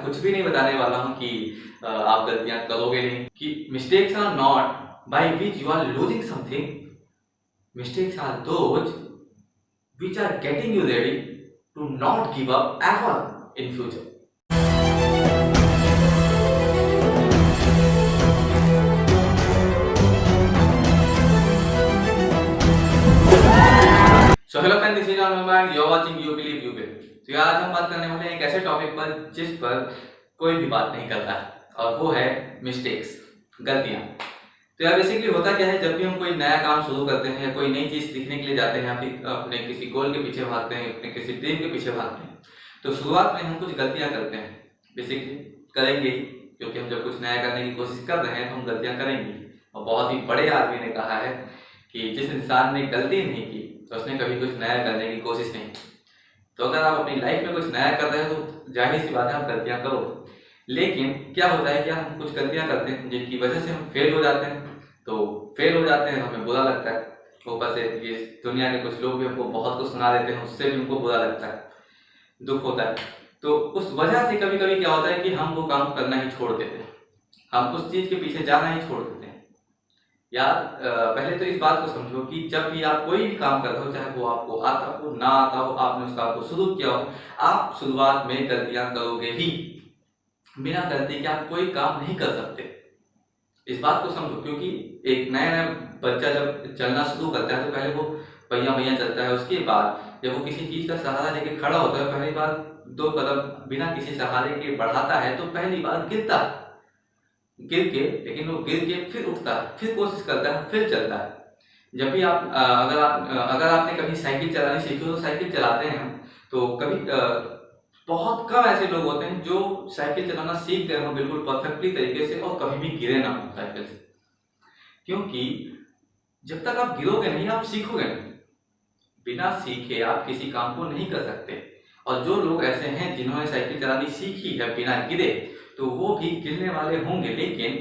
कुछ भी नहीं बताने वाला हूँ कि आप गलतियां करोगे नहीं। कि mistakes are not by which you are losing something, mistakes are those which are getting you ready to not give up ever in future. So hello friends, this is John Mamba and you're watching You Believe You Will. तो आज हम बात करने वाले हैं एक ऐसे topic पर जिस पर कोई भी बात नहीं करता और वो है मिस्टेक्स, गलतियां। तो यार बेसिकली होता क्या है, जब भी हम कोई नया काम शुरू करते हैं या कोई नई चीज सीखने के लिए जाते हैं या फिर अपने किसी गोल के पीछे भागते हैं, अपने किसी ड्रीम के पीछे भागते हैं, तो शुरुआत में हम कुछ गलतियां करते हैं। बेसिकली करेंगे ही, क्योंकि हम जब कुछ नया करने की कोशिश कर रहे हैं तो हम गलतियां करेंगे। और बहुत ही बड़े आदमी ने कहा है कि जिस इंसान ने गलती नहीं की तो उसने कभी कुछ नया करने की कोशिश नहीं की। तो अगर आप अपनी लाइफ में कुछ नया कर रहे हो तो जाहिर सी बात है आप गलतियां करो। लेकिन क्या होता है कि हम कुछ गलतियां करते हैं जिनकी वजह से हम फेल हो जाते हैं। तो फेल हो जाते हैं तो हमें बुरा लगता है। ऊपर से ये दुनिया के कुछ लोग भी हमको बहुत कुछ सुना देते हैं, उससे भी हमको बुरा लगता है, दुख होता है। तो उस वजह से कभी कभी क्या होता है कि हम वो काम करना ही छोड़ देते हैं, हम उस चीज के पीछे जाना ही छोड़ देते हैं। यार पहले तो इस बात को समझो कि जब भी आप कोई भी काम कर रहे हो, चाहे वो आपको आता हो ना आता हो, आपने उस काम को शुरू किया हो, आप शुरुआत में गलतियां करोगे ही। बिना गलती के आप कोई काम नहीं कर सकते, इस बात को समझो। क्योंकि एक नया नया बच्चा जब चलना शुरू करता है तो पहले वो पहिया पहिया चलता है। उसके बाद जब वो किसी चीज का सहारा लेके खड़ा होता है, पहली बार 2 कदम बिना किसी सहारे के बढ़ाता है तो पहली बार गिरता है, गिर के, लेकिन वो गिर के फिर उठता है, फिर कोशिश करता है, फिर चलता है। जब भी आप अगर आपने कभी साइकिल चलानी सीखी हो तो साइकिल चलाते हैं हम, तो कभी बहुत कम ऐसे लोग होते हैं जो साइकिल चलाना सीख गए हों बिल्कुल परफेक्टली तरीके से और कभी भी गिरे ना हो साइकिल से। क्योंकि जब तक आप गिरोगे नहीं आप सीखोगे नहीं। बिना सीखे आप किसी काम को नहीं कर सकते। और जो लोग ऐसे हैं जिन्होंने साइकिल चलानी सीखी है बिना गिरे, तो वो भी गिरने वाले होंगे, लेकिन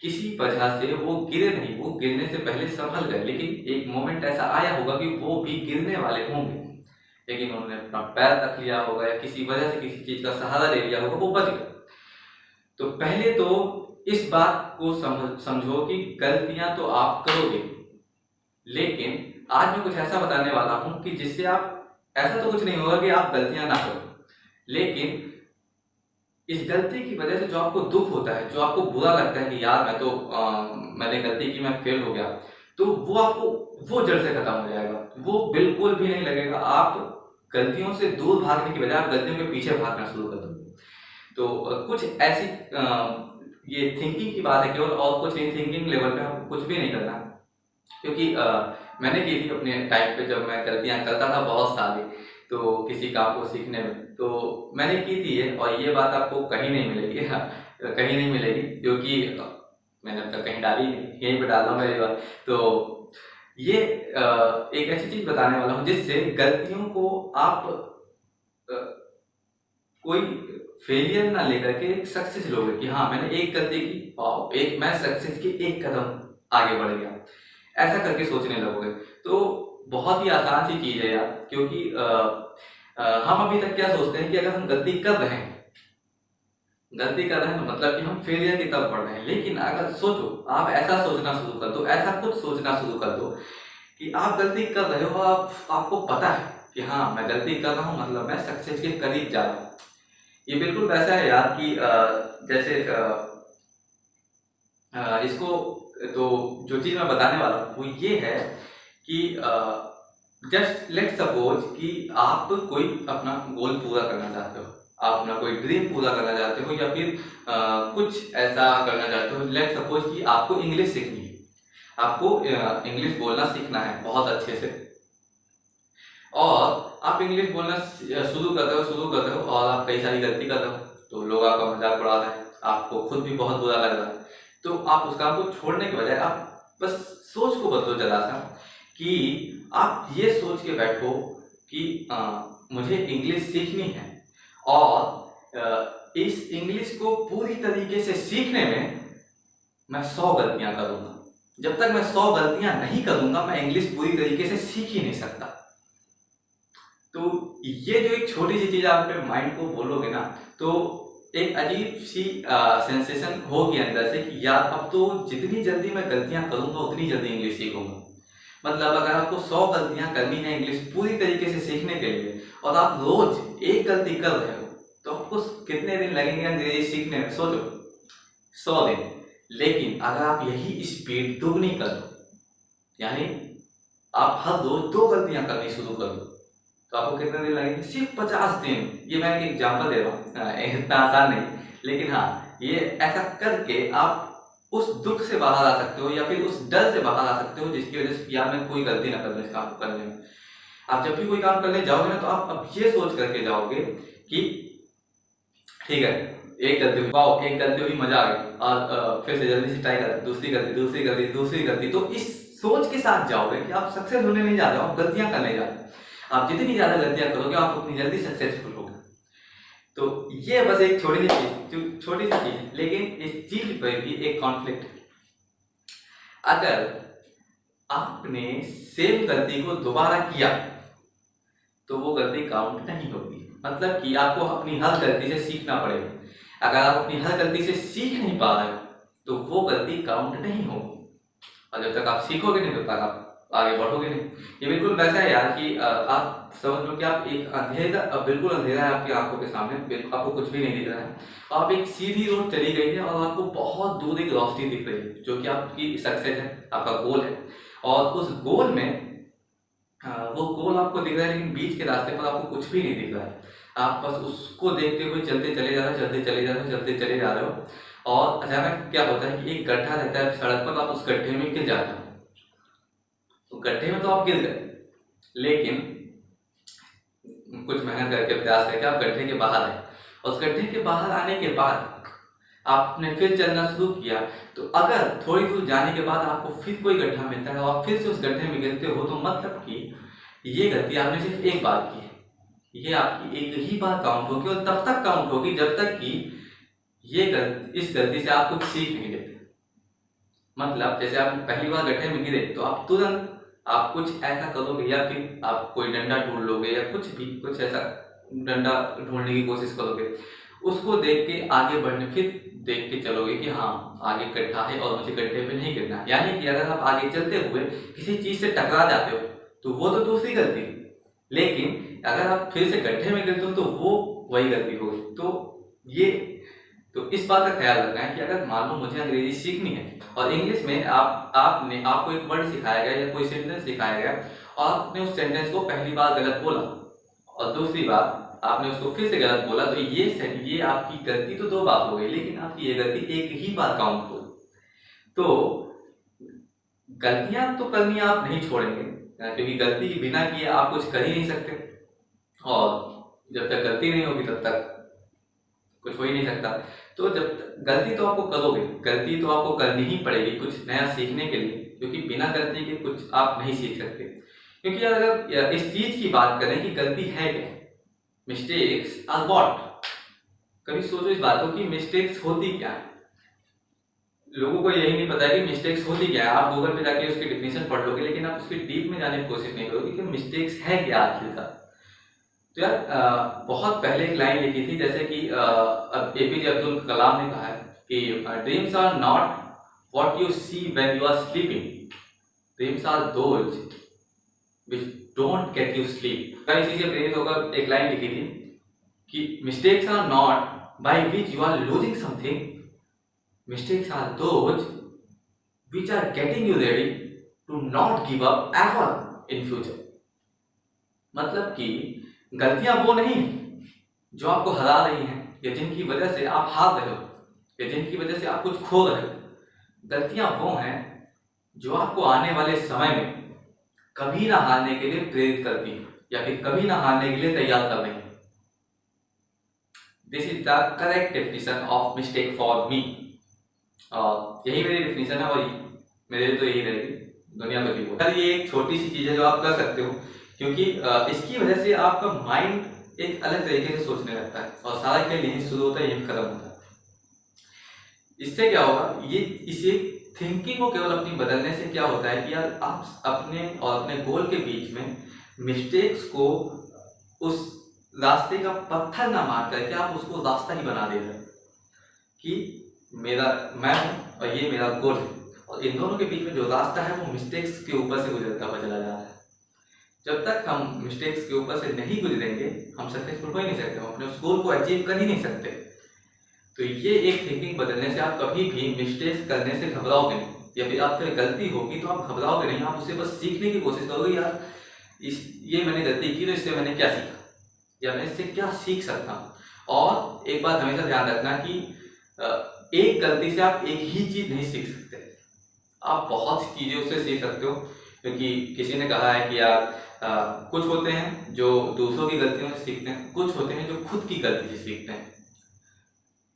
किसी वजह से वो गिरे नहीं, वो गिरने से पहले संभल गए। लेकिन एक मोमेंट ऐसा आया होगा कि वो भी गिरने वाले होंगे, लेकिन उन्होंने अपना पैर रख लिया होगा या किसी वजह से किसी चीज का सहारा ले लिया होगा, वो बच गए। तो पहले तो इस बात को समझो कि गलतियां तो आप करोगे, लेकिन आज मैं कुछ ऐसा बताने वाला हूं कि जिससे आप, ऐसा तो कुछ नहीं होगा कि आप गलतियां ना करो, लेकिन इस गलती की वजह से जो आपको दुख होता है, जो आपको बुरा लगता है कि यार मैंने गलती की, मैं फेल हो गया, तो वो आपको वो जड़ से खत्म हो जाएगा, वो बिल्कुल भी नहीं लगेगा। आप गलतियों से दूर भागने की बजाय आप गलतियों के पीछे भागना शुरू कर दोगे। तो कुछ ऐसी ये थिंकिंग की बात है केवल, और कुछ नहीं। थिंकिंग लेवल पे आपको कुछ भी नहीं करना, क्योंकि मैंने की थी अपने टाइम पे, जब मैं गलतियां करता था बहुत सारी, तो किसी काम को सीखने में तो मैंने की थी ये। और ये बात आपको कहीं नहीं मिलेगी, कहीं नहीं मिलेगी, क्योंकि मैंने अब तक कहीं डाली नहीं, यहीं पे डाल रहा हूँ मेरी बात। तो ये एक ऐसी चीज बताने वाला हूँ जिससे गलतियों को आप कोई फेलियर ना लेकर के एक सक्सेस लोगे कि हाँ मैंने एक गलती की, वाओ, एक मैं सक्सेस की एक कदम आगे बढ़ गया, ऐसा करके सोचने लगोगे। तो बहुत ही आसान सी चीज है यार। क्योंकि हम अभी तक क्या सोचते हैं कि अगर हम गलती कर रहे हैं तो मतलब कि हम फेलियर की तरफ बढ़ रहे हैं। लेकिन अगर सोचो, आप ऐसा सोचना शुरू कर दो, ऐसा कुछ सोचना शुरू कर दो कि आप गलती कर रहे हो, आपको पता है कि हाँ मैं गलती कर रहा हूँ, मतलब मैं सक्सेस के करीब जा रहा हूँ। ये बिल्कुल वैसा है यार कि जैसे इसको, तो जो चीज मैं बताने वाला हूँ वो ये है कि जस्ट लेट सपोज कि आप कोई अपना गोल पूरा करना चाहते हो, आप अपना कोई ड्रीम पूरा करना चाहते हो, या फिर कुछ ऐसा करना चाहते हो। लेट सपोज कि आपको इंग्लिश सीखनी है, आपको इंग्लिश बोलना सीखना है बहुत अच्छे से, और आप इंग्लिश बोलना शुरू करते हो और आप कई सारी गलती कर रहे हो, तो लोग आपका मजाक उड़ा रहे हैं, आपको खुद भी बहुत बुरा लग रहा है। तो आप उस काम को छोड़ने के बजाय आप बस सोच को बदलो जरा सा, कि आप ये सोच के बैठो कि मुझे इंग्लिश सीखनी है, और इस इंग्लिश को पूरी तरीके से सीखने में मैं 100 गलतियां करूंगा। जब तक मैं 100 गलतियां नहीं करूंगा मैं इंग्लिश पूरी तरीके से सीख ही नहीं सकता। तो ये जो एक छोटी सी चीज आप अपने माइंड को बोलोगे ना, तो एक अजीब सी सेंसेशन होगी अंदर से कि यार अब तो जितनी जल्दी मैं गलतियां करूंगा उतनी जल्दी इंग्लिश सीखूंगा। मतलब अगर आपको 100 गलतियां करनी है इंग्लिश पूरी तरीके से सीखने के लिए और आप रोज एक गलती कर रहे हो तो आपको कितने दिन लगेंगे अंग्रेजी सीखने में, सोचो 100 दिन। लेकिन अगर आप यही स्पीड दुगनी कर दो, यानी आप हर रोज 2 गलतियां करनी शुरू कर दो, तो आपको कितने दिन लगेंगे? सिर्फ 50 दिन। ये मैं एक एग्जाम्पल दे रहा हूँ, इतना आसान नहीं, लेकिन हाँ ये ऐसा करके आप उस दुख से बाहर आ सकते हो या फिर उस डर से बाहर आ सकते हो जिसकी वजह से यार मैं कोई गलती ना करूँ इस काम को करने में। आप जब भी कोई काम करने जाओगे ना तो आप अब ये सोच करके जाओगे कि ठीक है एक गलती हुई, वाओ एक गलती हुई, मजा आ गई, और फिर से जल्दी से ट्राई करते, दूसरी गलती, दूसरी गलती, दूसरी गलती। तो इस सोच के साथ जाओगे कि आप सक्सेस होने नहीं जा रहे हो, आप गलतियां करने जा रहे हो। आप जितनी ज्यादा गलतियां करोगे आप उतनी जल्दी सक्सेसफुल होगे। तो ये बस एक छोटी सी चीज है, लेकिन इस चीज पर भी एक कॉन्फ्लिक्ट है। अगर आपने सेम गलती को दोबारा किया तो वो गलती काउंट नहीं होगी। मतलब कि आपको अपनी हर गलती से सीखना पड़ेगा। अगर आप अपनी हर गलती से सीख नहीं पा रहे हो तो वो गलती काउंट नहीं होगी, और जब तक आप सीखोगे नहीं तब तक आप आगे बढ़ोगे नहीं। ये बिल्कुल वैसा है यार कि आप समझ लो कि आप एक अंधेरा, बिल्कुल अंधेरा है आपकी आंखों के सामने, आपको कुछ भी नहीं दिख रहा है, आप एक सीधी रोड चली गई है और आपको बहुत दूर एक रोशनी दिख रही है जो कि आपकी सक्सेस है, आपका गोल है। और उस गोल में वो गोल आपको दिख रहा है, लेकिन बीच के रास्ते पर आपको कुछ भी नहीं दिख रहा है। आप बस उसको देखते हुए चलते चले जा रहे हो, चलते चले जा रहे हो, चलते चले जा रहे हो, और अचानक क्या होता है कि एक गड्ढा रहता है सड़क पर, आप उस गड्ढे में गिर जाते हो। तो गड्ढे में तो आप गिर गए, लेकिन कुछ मेहनत करके, प्रयास करके आप गड्ढे के बाहर आए, और उस गड्ढे के बाहर आने के बाद आपने फिर चलना शुरू किया। तो अगर थोड़ी दूर जाने के बाद आपको फिर कोई गड्ढा मिलता है और आप फिर से उस गड्ढे में गिरते हो, तो मतलब कि ये गलती आपने सिर्फ एक बार की है, ये आपकी एक ही बार काउंट होगी, और तब तक काउंट होगी जब तक कि इस गलती से आप कुछ सीख नहीं लेते। मतलब जैसे आप पहली बार गड्ढे में गिरे तो आप तुरंत आप कुछ ऐसा करोगे, या फिर आप कोई डंडा ढूंढ लोगे, या कुछ भी कुछ ऐसा डंडा ढूंढने की कोशिश करोगे, उसको देख के आगे बढ़ने, फिर देख के चलोगे कि हाँ आगे गड्ढा है और मुझे गड्ढे पे नहीं गिरना। यानी कि अगर आप आगे चलते हुए किसी चीज से टकरा जाते हो तो वो तो दूसरी गलती, लेकिन अगर आप फिर से गड्ढे में गिरते हो तो वो वही गलती होगी। तो इस बात का ख्याल रखना है कि अगर मान लो मुझे अंग्रेजी सीखनी है और इंग्लिश में आपको एक वर्ड सिखाया गया या कोई सेंटेंस सिखाया गया, और आपने उस सेंटेंस को पहली बार गलत बोला और दूसरी बार आपने उसको फिर से गलत बोला, तो ये आपकी गलती तो 2 बार हो गई, लेकिन आपकी ये गलती एक ही बार काउंट हो। तो गलतियां तो करनी आप नहीं छोड़ेंगे, क्योंकि गलती बिना किए आप कुछ कर ही नहीं सकते, और जब तक गलती नहीं होगी तब तक कुछ हो ही नहीं सकता। तो जब गलती तो आपको करोगे, गलती तो आपको करनी ही पड़ेगी कुछ नया सीखने के लिए, क्योंकि बिना गलती के कुछ आप नहीं सीख सकते। क्योंकि अगर इस चीज की बात करें कि गलती है क्या, मिस्टेक्स आर व्हाट, कभी सोचो इस बात को कि मिस्टेक्स होती क्या है। लोगों को यही नहीं पता है कि मिस्टेक्स होती क्या है। आप गूगल पे जाके उसकी डिफिनेशन पढ़ लोगे, लेकिन आप उसके डीप में जाने की कोशिश नहीं करोगे कि मिस्टेक्स है क्या आखिरकार। तो यार बहुत पहले एक लाइन लिखी थी, जैसे कि एपीजे अब्दुल कलाम ने कहा है कि dreams are not what you see when you are sleeping, dreams are those which don't get you sleep. कई चीजें प्रेरित होकर एक लाइन लिखी थी कि mistakes are not by which you are losing something, mistakes are those which are getting you ready to not give up ever in future. मतलब कि गलतियां वो नहीं जो आपको हरा रही हैं, या जिनकी वजह से आप हार रहे हो, या जिनकी वजह से आप कुछ खो रहे हो। गलतियां वो हैं जो आपको आने वाले समय में कभी ना हारने के लिए प्रेरित करती हैं, या फिर कभी ना हारने के लिए तैयार कर रही हैं। This is the correct definition of mistake for me, और यही मेरी डेफिनेशन है, और मेरे लिए तो यही रहेगी दुनिया में भी। ये एक छोटी सी चीज है जो आप कर सकते हो, क्योंकि इसकी वजह से आपका माइंड एक अलग तरीके से सोचने लगता है, और सारा खेल यही शुरू होता है, यही खत्म होता है। इससे क्या होगा, इसे थिंकिंग को केवल अपनी बदलने से क्या होता है कि यार आप अपने और अपने गोल के बीच में मिस्टेक्स को उस रास्ते का पत्थर ना मार करके आप उसको रास्ता ही बना दे रहे हो कि मैं हूँ और ये मेरा गोल है, और इन दोनों के बीच में जो रास्ता है वो मिस्टेक्स के ऊपर से गुजरता हुआ चला जा रहा है। जब तक हम मिस्टेक्स के ऊपर से नहीं गुजरेंगे हम सक्सेसफुल हो ही नहीं सकते, हम अपने उस गोल को अचीव कर ही नहीं सकते। तो ये एक थिंकिंग बदलने से आप कभी भी मिस्टेक्स करने से घबराओगे नहीं, या फिर आपसे गलती होगी तो आप घबराओगे नहीं, आप उसे बस सीखने की कोशिश करोगे। यार ये मैंने गलती की तो इससे मैंने क्या सीखा, या मैं इससे क्या सीख सकता हूँ। और एक बात हमेशा ध्यान रखना कि एक गलती से आप एक ही चीज नहीं सीख सकते, आप बहुत सी चीजें उससे सीख सकते हो। क्योंकि किसी ने कहा है कि यार कुछ होते हैं जो दूसरों की गलतियों से सीखते हैं, कुछ होते हैं जो खुद की गलती से सीखते हैं।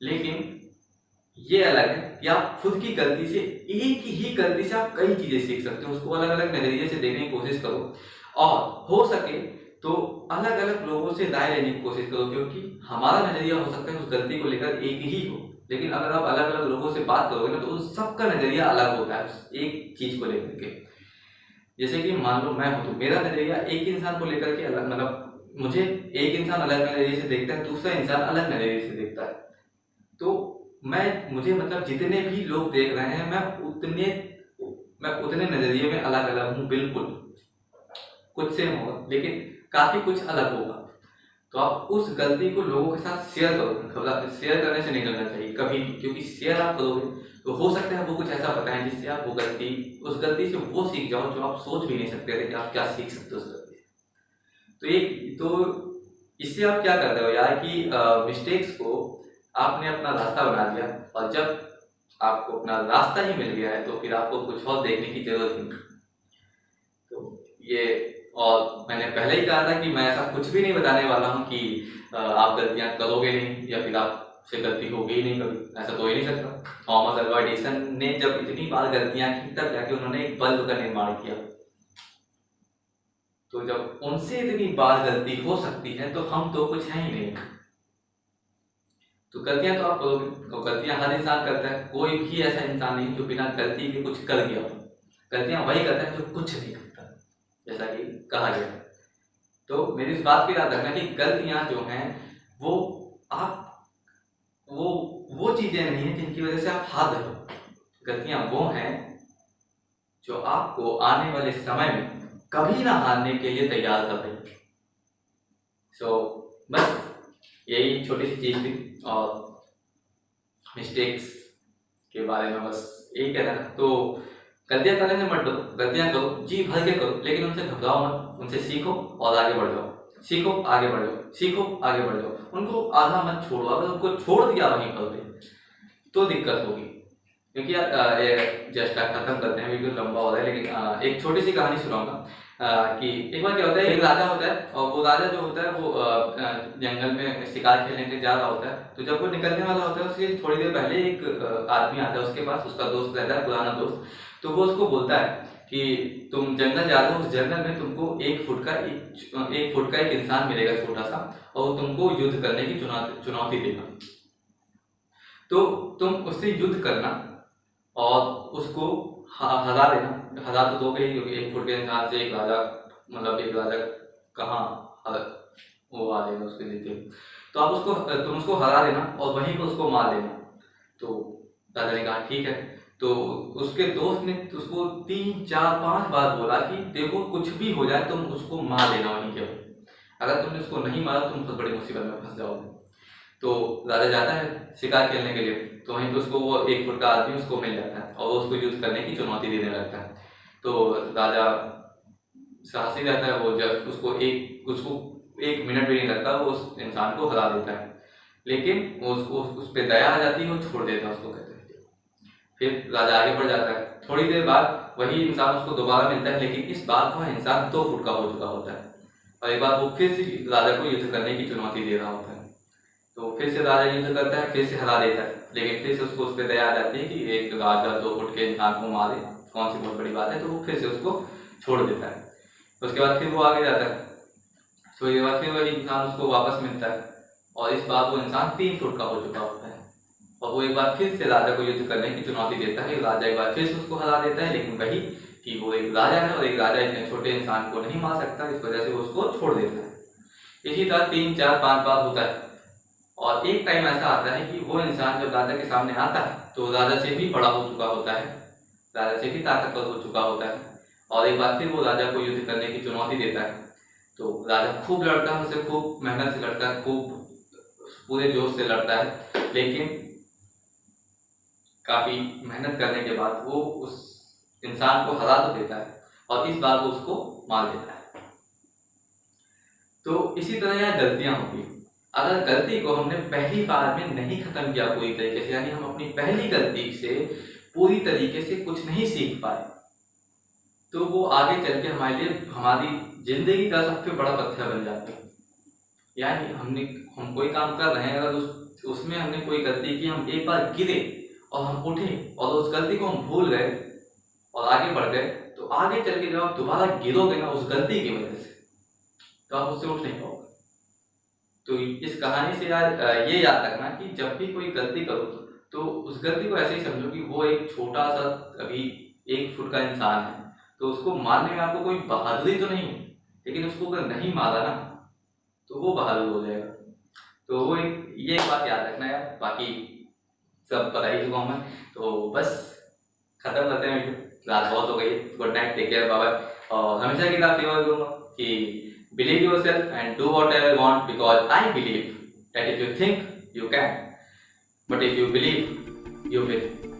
लेकिन ये अलग है कि आप खुद की गलती से, एक ही गलती से आप कई चीजें सीख सकते हो। उसको अलग अलग नजरिए से देखने की कोशिश करो, और हो सके तो अलग अलग लोगों से राय लेने की कोशिश करो, क्योंकि हमारा नजरिया हो सकता है उस गलती को लेकर एक ही हो, लेकिन अगर आप अलग अलग लोगों से बात करोगे ना तो उस सबका नजरिया अलग होता है उस एक चीज को लेकर के। जैसे कि मान लो मैं हूं तो मेरा नजरिया एक इंसान को लेकर के अलग, मतलब मुझे एक इंसान अलग नजरिए से देखता है, दूसरा इंसान अलग नजरिए से देखता है। तो मुझे मतलब जितने भी लोग देख रहे हैं मैं उतने नजरिए में अलग अलग हूँ, बिल्कुल कुछ सेम होगा लेकिन काफी कुछ अलग होगा। तो आप उस गलती को लोगों के साथ शेयर करो, शेयर करने से नहीं डरना चाहिए कभी भी, क्योंकि शेयर आप करोगे तो हो सकता है वो कुछ ऐसा बताएं जिससे आप उस गलती से वो सीख जाओ जो आप सोच भी नहीं सकते थे कि आप क्या सीख सकते हो उस गलती से। तो इससे आप क्या कर रहे हो यार कि मिस्टेक्स को आपने अपना रास्ता बना दिया, और जब आपको अपना रास्ता ही मिल गया है तो फिर आपको कुछ और देखने की जरूरत नहीं। तो ये, और मैंने पहले ही कहा था कि मैं ऐसा कुछ भी नहीं बताने वाला हूँ कि आप गलतियां करोगे नहीं या फिर आपसे गलती होगी ही नहीं, कभी ऐसा तो हो ही नहीं सकता। थॉमस अल्वा एडिसन ने जब इतनी बार गलतियां की तब जाके उन्होंने एक बल्ब का निर्माण किया। तो जब उनसे इतनी बार गलती हो सकती है तो हम तो कुछ है ही नहीं। तो गलतियां तो आप करोगे, और गलतियां हर इंसान करता है, कोई भी ऐसा इंसान नहीं जो बिना गलती के कुछ कर गया हो। गलतियां वही करता है जो कुछ नहीं करता, जैसा कि कहा गया। तो मेरी इस बात की याद रखना कि गलतियां जो हैं वो आप वो चीजें नहीं है जिनकी वजह से आप हार रहे हो। गलतियां वो हैं जो आपको आने वाले समय में कभी ना हारने के लिए तैयार कर रही है। बस यही छोटी सी चीज थी, और मिस्टेक्स के बारे में बस यही कहना था। तो गलतियां करने से मत डरो, गलतियां करो, जी भर के करो, लेकिन उनसे घबराओ मत, उनसे सीखो और आगे बढ़ जाओ, सीखो आगे बढ़ जाओ, सीखो आगे बढ़ जाओ। उनको आधा मत छोड़ो, अगर उनको छोड़ दिया वहीं पर तो दिक्कत होगी। क्योंकि यार जस्ट खत्म करते हैं, वीडियो लंबा हो रहा है, लेकिन एक छोटी सी कहानी सुनाऊंगा कि एक बार क्या होता है, एक राजा होता है, और वो राजा जो होता है वो जंगल में शिकार खेलने के लिए जा रहा होता है। तो जब वो निकलने वाला होता है उसके थोड़ी देर पहले एक आदमी आता है उसके पास, उसका दोस्त रहता है, पुराना दोस्त। तो वो उसको बोलता है कि तुम जंगल जा रहे हो, उस जंगल में तुमको 1 फुट का एक इंसान मिलेगा छोटा सा, और तुमको युद्ध करने की चुनौती देगा। तो तुम उससे युद्ध करना और उसको हरा देना। हरा तो दोगे ही, क्योंकि 1 फुट के इंसान से एक राजा कहाँ वो आ जाएगा उसके नीचे। तो आप तुम उसको हरा देना और वहीं पर उसको मार देना। तो राजा ने कहा ठीक है। तो उसके दोस्त ने उसको 3, 4, 5 बार बोला कि देखो कुछ भी हो जाए तुम उसको मार देना वहीं के, अगर तुमने उसको नहीं मारा तुम बहुत बड़ी मुसीबत में फंस जाओगे। तो राजा जाता है शिकार खेलने के लिए, तो वहीं पे उसको वो 1 फुट का आदमी उसको मिल जाता है और वो उसको युद्ध करने की चुनौती देने लगता है। तो राजा साहसी रहता है, वो जब उसको 1 मिनट भी नहीं लगता वो उस इंसान को हरा देता है। लेकिन वो उसको उस पर दया आ जाती है, वो छोड़ देता है उसको, कहते हैं। फिर राजा आगे बढ़ जाता है, थोड़ी देर बाद वही इंसान उसको दोबारा मिलता है, लेकिन इस बार वह इंसान 2 फुट का हो चुका होता है, और एक बार वो फिर से राजा को युद्ध करने की चुनौती दे रहा होता है। तो फिर से राजा युद्ध करता है, फिर से हरा देता है, लेकिन फिर से उसको उस पर दया आ जाती है कि एक राजा 2 फुट के इंसान को मारे, कौन सी बहुत बड़ी बात है। तो वो फिर से उसको छोड़ देता है। उसके बाद फिर वो आगे जाता है, थोड़ी देर बाद फिर वही इंसान उसको वापस मिलता है, और इस बार वो इंसान 3 फुट का हो चुका होता है, और वो एक बार फिर से राजा को युद्ध करने की चुनौती देता है। राजा एक बार फिर से उसको हरा देता है, लेकिन वही कि वो एक राजा है और एक राजा इतने छोटे इंसान को नहीं मार सकता, इस वजह से वो उसको छोड़ देता है। इसी तरह 3 4 5 बार होता है। और एक टाइम ऐसा आता है कि वो इंसान जब राजा के सामने आता है तो राजा से भी बड़ा हो चुका होता है, राजा से भी ताकतवर हो चुका होता है, और एक बार फिर वो राजा को युद्ध करने की चुनौती देता है। तो राजा खूब लड़ता है, उसे खूब मेहनत से लड़ता है, खूब पूरे जोश से लड़ता है, लेकिन काफी मेहनत करने के बाद वो उस इंसान को हरा तो देता है और इस बार वो उसको मार देता है। तो इसी तरह यहाँ गलतियां होती। अगर गलती को हमने पहली बार में नहीं खत्म किया पूरी तरीके से, यानी हम अपनी पहली गलती से पूरी तरीके से कुछ नहीं सीख पाए, तो वो आगे चल के हमारे लिए हमारी जिंदगी का सबसे बड़ा पत्थर बन जाती है। यानी हम कोई काम कर रहे हैं, अगर उसमें हमने कोई गलती की, हम एक बार गिरे और हम उठे और उस गलती को हम भूल गए और आगे बढ़ गए, तो आगे चल के जब आप दोबारा गिरोगे ना उस गलती की वजह से, तो आप उससे उठ नहीं पाओगे। तो इस कहानी से यार ये याद रखना कि जब भी कोई गलती करो तो उस गलती को ऐसे ही समझो कि वो एक छोटा सा अभी 1 फुट का इंसान है, तो उसको मारने में आपको कोई बहादुरी तो नहीं है, लेकिन उसको अगर नहीं मारा ना तो वो बहादुर हो जाएगा। तो वो ये एक बात याद रखना यार। बाकी सब बता ही चुका हूँ मैं, तो बस खत्म करते हैं वीडियो, रात बहुत हो गई है। Good night, take care, bye bye. और हमेशा की तरह फेवर करूँगा कि believe yourself and do whatever you want, because I believe that if you think you can, but if you believe you will.